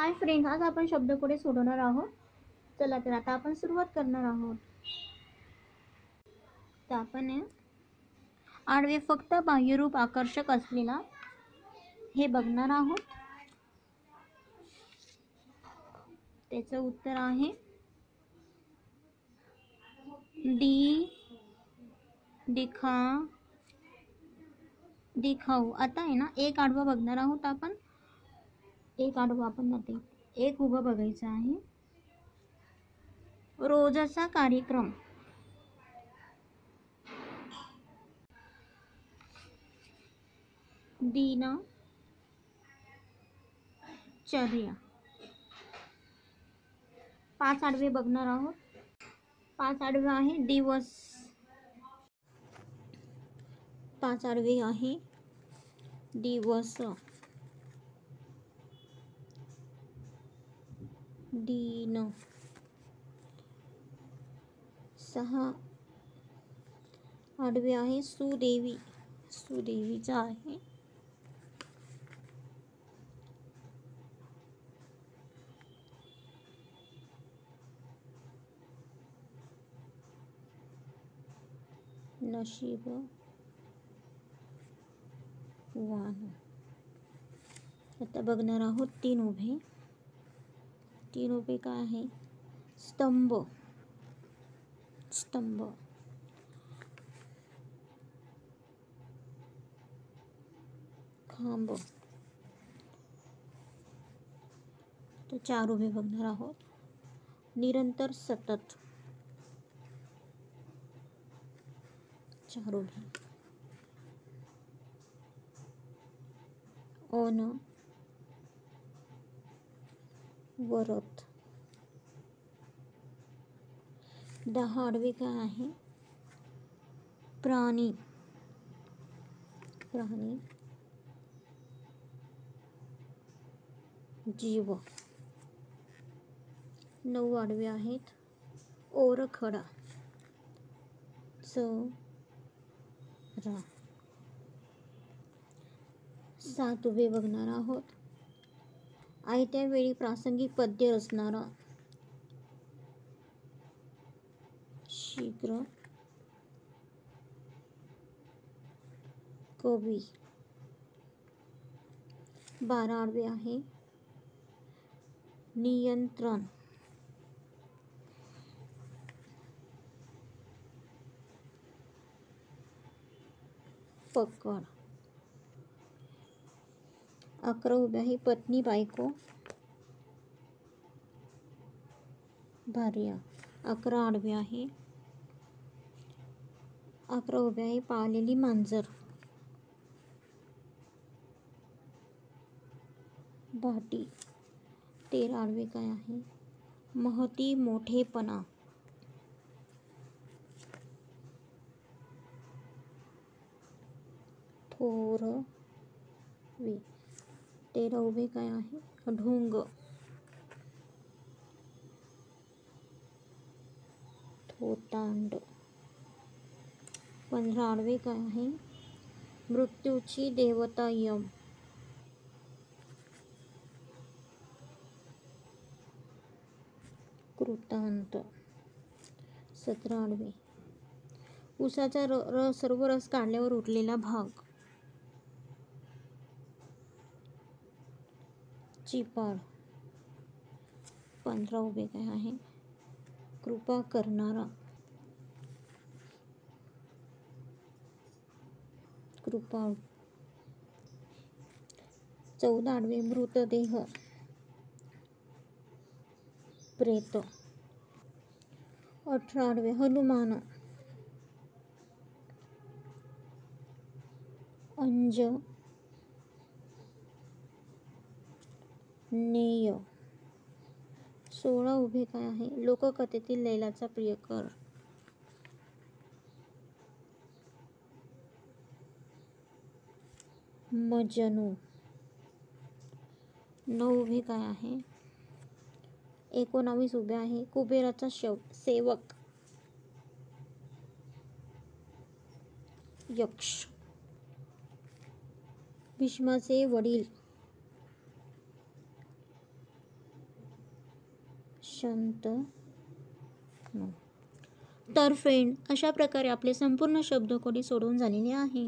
Hi friend, आज आपण शब्दकोडे सोडवणार आहोत. चला तर आता आपण सुरुवात करणार आहोत. तर आपण आडवे फक्त बाह्यरूप आकर्षक असलेला हे बघणार आहोत. त्याचं उत्तर आहे डी. दिखाऊ. आता आहे ना, एक आडवा बघणार आहोत आपण. एक आडवा आपण नाही, एक उभं बघायचं आहे. रोजचा कार्यक्रम. दिनचर्या. 5 आडवे बघणार आहोत. 5 आडवे आहे दिवस. 5 आडवे आहे दिवस. दिन. 6 आडवे आहे सुदेवी. सुदेवीचा आहे नशीबवान. आता बघणार आहोत 3 उभे. 3 उभे काय आहे? स्तंभ. स्तंभ. खांब. तर 4 उभे बघणार आहोत. निरंतर, सतत. 4 उभे. वरत. 10 आडवे काय आहे? प्राणी. प्राणी. जीव. 9 आडवे आहेत ओरखडा. चरा. 7 उभे बघणार आहोत. आयत्या वेळी प्रासंगिक पद्य रचणारा. शीघ्र. कवी. 12 आडवे आहे नियंत्रण. पकड. 11 उभे आहे पत्नी, बायको, भार्या. 11 आडवे आहे. 11 उभे आहे पाळलेली मांजर. भाटी. 13 आडवे काय आहे? महती, मोठेपणा. थोरवे. 13 उभे काय आहे? ढोंग. थोतांड. 15 आडवे काय आहे? मृत्यूची देवता, यम. कृतांत. 17 आडवे. उसाचा सर्व रस काढल्यावर उरलेला भाग. चिपाड. 15 उभे काय आहे? कृपा करणारा. कृपाळू. 14 आडवे मृतदेह. प्रेत. 18 आडवे हनुमान. अंजनेय. 16 उभे काय आहे? लोककथेतील लैलाचा प्रियकर. मजनू. 9 उभे काय आहे? 19 उभे आहे कुबेराचा सेवक. यक्ष. भीष्माचे वडील. तर फ्रेंड, अशा प्रकारे आपले संपूर्ण शब्दकोडी सोडवून झालेली आहे.